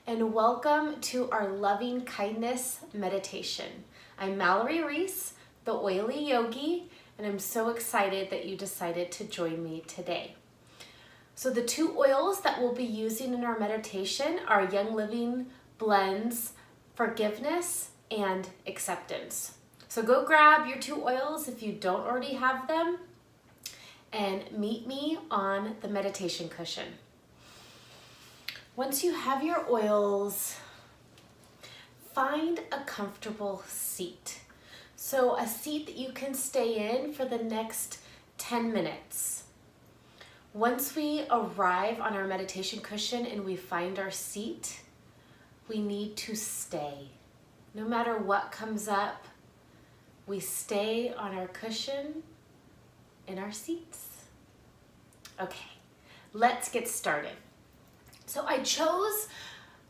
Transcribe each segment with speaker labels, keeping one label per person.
Speaker 1: and welcome to our loving kindness meditation. I'm Mallory Reese, the Oily Yogi, and I'm so excited that you decided to join me today. So the two oils that we'll be using in our meditation are Young Living Blends Forgiveness and Acceptance. So go grab your two oils if you don't already have them and meet me on the meditation cushion. Once you have your oils, find a comfortable seat. So a seat that you can stay in for the next 10 minutes. Once we arrive on our meditation cushion and we find our seat, we need to stay. No matter what comes up, we stay on our cushion in our seats. Okay, let's get started. So I chose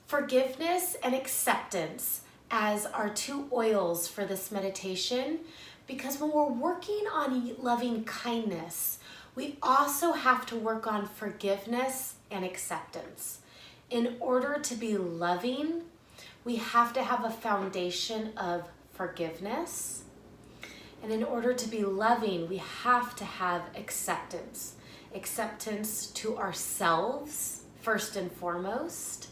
Speaker 1: forgiveness and acceptance as our two oils for this meditation because when we're working on loving kindness, we also have to work on forgiveness and acceptance. In order to be loving, we have to have a foundation of forgiveness. And in order to be loving, we have to have acceptance. Acceptance to ourselves, first and foremost,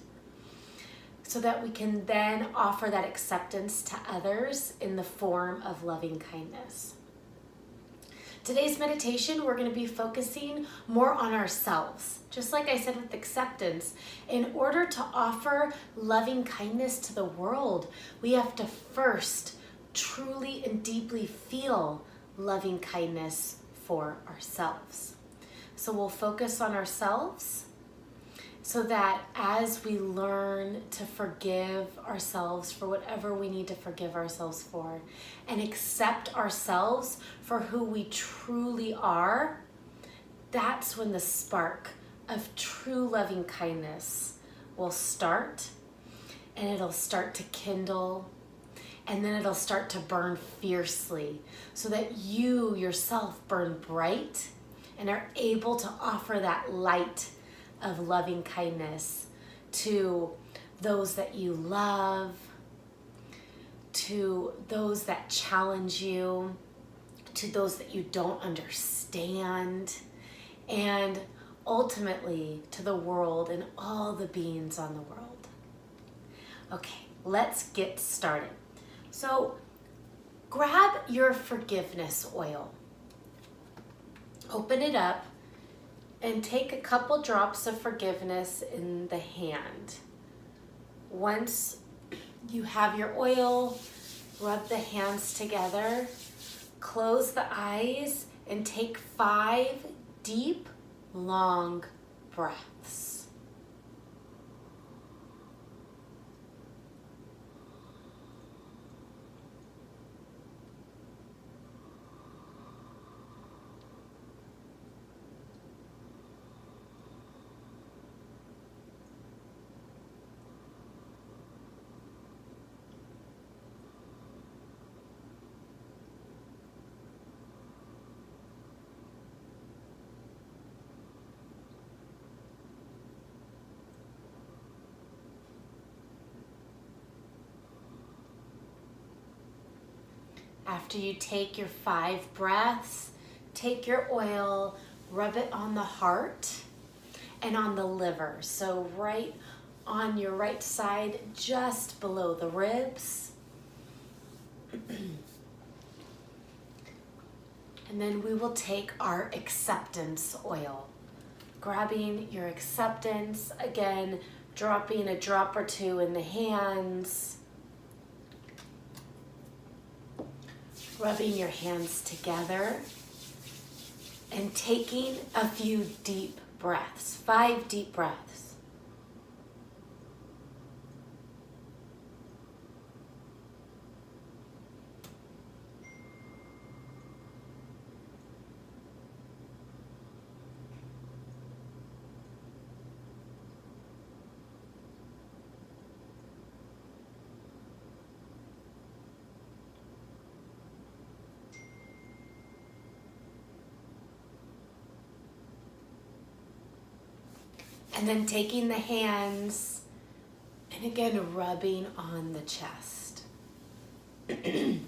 Speaker 1: so that we can then offer that acceptance to others in the form of loving kindness. Today's meditation, we're going to be focusing more on ourselves. Just like I said with acceptance, in order to offer loving kindness to the world, we have to first truly and deeply feel loving kindness for ourselves. So we'll focus on ourselves so that as we learn to forgive ourselves for whatever we need to forgive ourselves for and accept ourselves for who we truly are, that's when the spark of true loving kindness will start, and it'll start to kindle, and then it'll start to burn fiercely so that you yourself burn bright and are able to offer that light of loving kindness to those that you love, to those that challenge you, to those that you don't understand, and ultimately to the world and all the beings on the world. Okay, let's get started. So grab your forgiveness oil, open it up, and take a couple drops of forgiveness in the hand. Once you have your oil, rub the hands together, close the eyes, and take 5 deep, long breaths. After you take your 5 breaths, take your oil, rub it on the heart and on the liver. So right on your right side, just below the ribs. And then we will take our acceptance oil. Grabbing your acceptance, again, dropping a drop or two in the hands. Rubbing your hands together and taking a few deep breaths, 5 deep breaths. And then taking the hands and And again, rubbing on the chest. You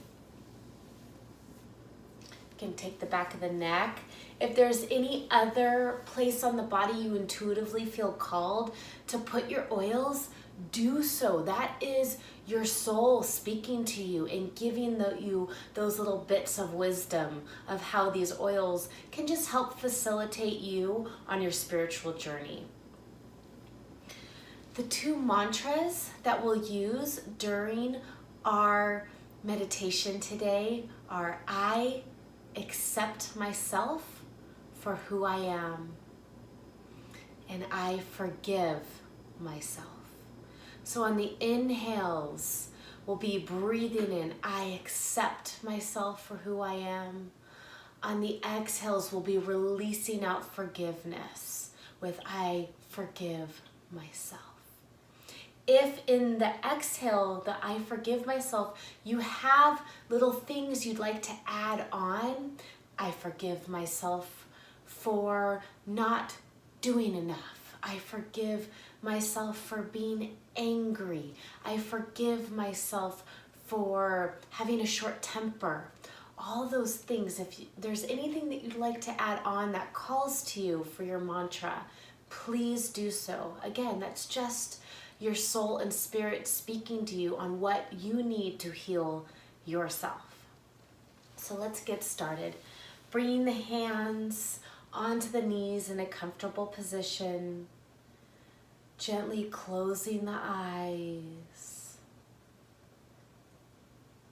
Speaker 1: can take the back of the neck. If there's any other place on the body you intuitively feel called to put your oils, do so. That is your soul speaking to you and giving you those little bits of wisdom of how these oils can just help facilitate you on your spiritual journey. The 2 mantras that we'll use during our meditation today are I accept myself for who I am, and I forgive myself. So on the inhales, we'll be breathing in, I accept myself for who I am. On the exhales, we'll be releasing out forgiveness with I forgive myself. If in the exhale, the I forgive myself, you have little things you'd like to add on, I forgive myself for not doing enough. I forgive myself for being angry. I forgive myself for having a short temper. All those things, if there's anything that you'd like to add on that calls to you for your mantra, please do so. Again, that's just your soul and spirit speaking to you on what you need to heal yourself. So let's get started. Bringing the hands onto the knees in a comfortable position. Gently closing the eyes.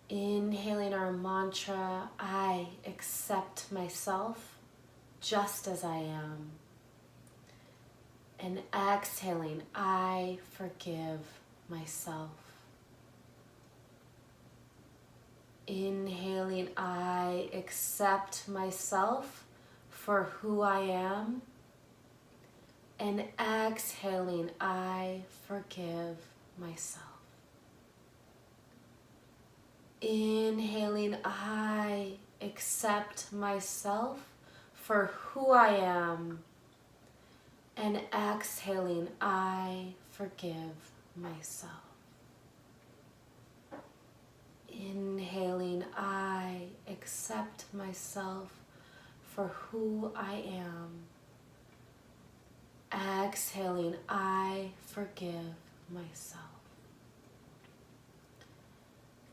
Speaker 1: Inhaling our mantra, I accept myself just as I am. And exhaling, I forgive myself. Inhaling, I accept myself for who I am. And exhaling, I forgive myself. Inhaling, I accept myself for who I am. And exhaling, I forgive myself. Inhaling, I accept myself for who I am. Exhaling, I forgive myself.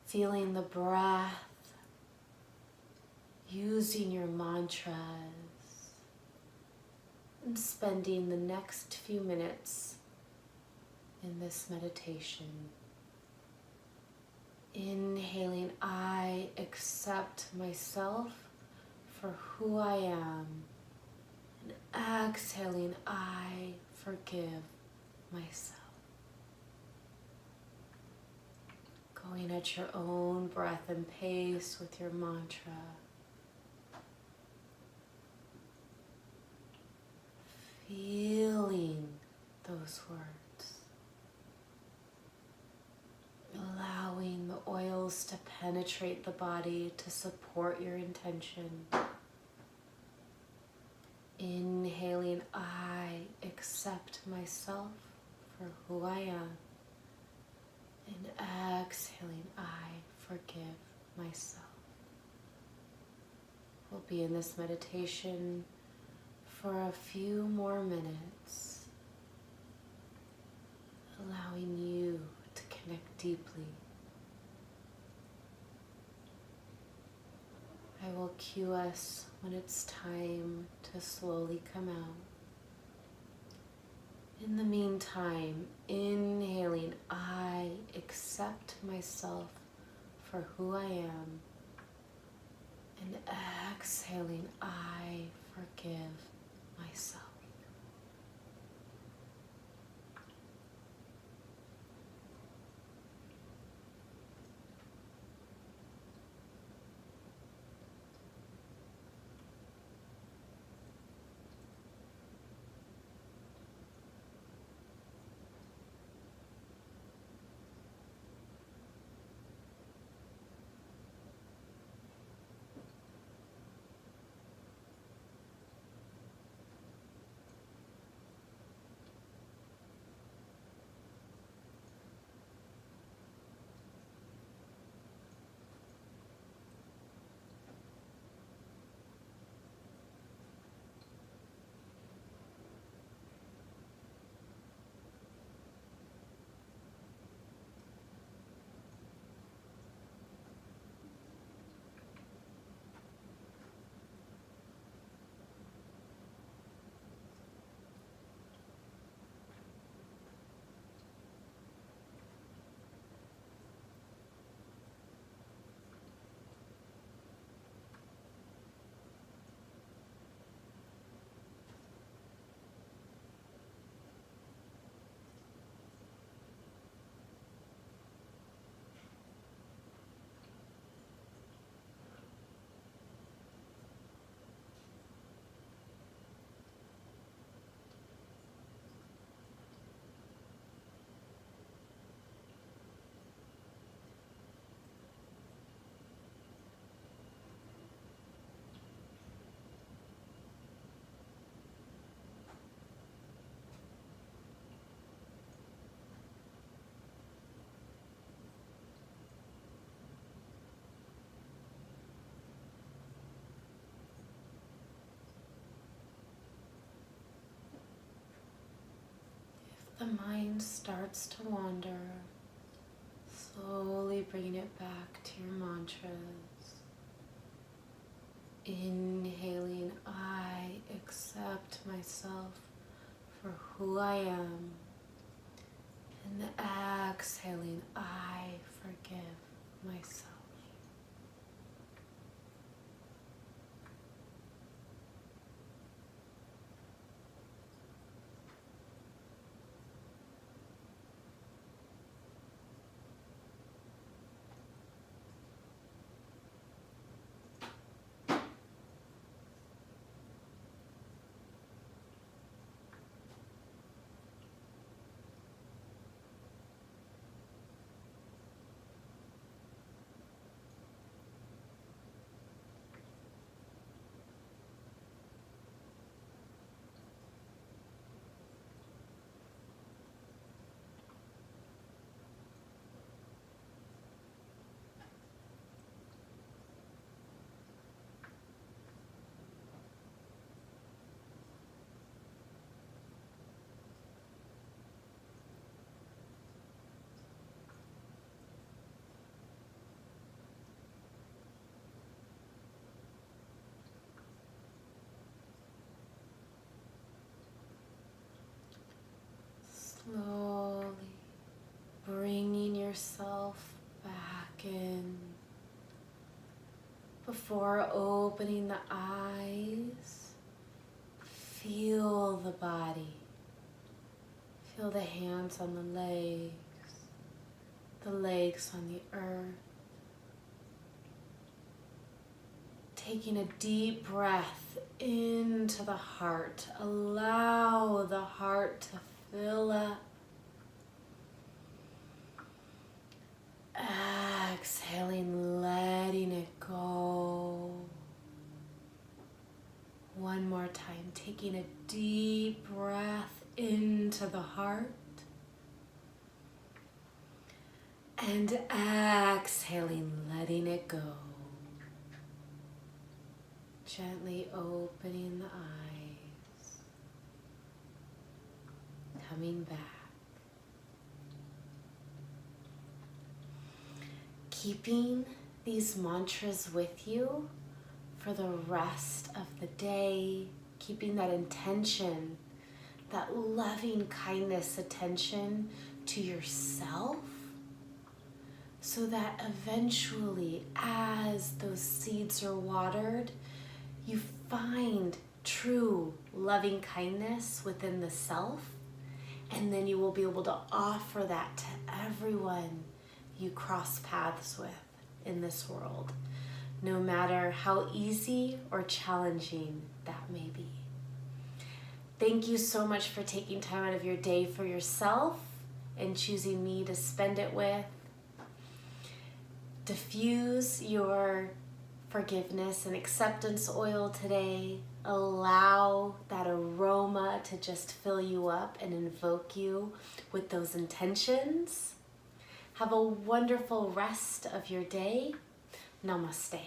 Speaker 1: Feeling the breath, using your mantras, and spending the next few minutes in this meditation. Inhaling, I accept myself for who I am. And exhaling, I forgive myself. Going at your own breath and pace with your mantra. Feeling those words. Allowing the oils to penetrate the body to support your intention. Inhaling, I accept myself for who I am. And exhaling, I forgive myself. We'll be in this meditation for a few more minutes, allowing you to connect deeply. I will cue us when it's time to slowly come out. In the meantime, inhaling, I accept myself for who I am. And exhaling, I forgive myself. the mind starts to wander, slowly bringing it back to your mantras. Inhaling, I accept myself for who I am. And exhaling, I forgive myself. Slowly bringing yourself back in. Before opening the eyes, feel the body. Feel the hands on the legs on the earth. Taking a deep breath into the heart. Allow the heart to fill up. Exhaling, letting it go. One more time, taking a deep breath into the heart. And exhaling, letting it go. Gently opening the eyes. Coming back. Keeping these mantras with you for the rest of the day, keeping that intention, that loving kindness attention to yourself, so that eventually, as those seeds are watered, you find true loving kindness within the self, and then you will be able to offer that to everyone you cross paths with in this world, no matter how easy or challenging that may be. Thank you so much for taking time out of your day for yourself and choosing me to spend it with. Diffuse your forgiveness and acceptance oil today. Allow that aroma to just fill you up and invoke you with those intentions. Have a wonderful rest of your day. Namaste.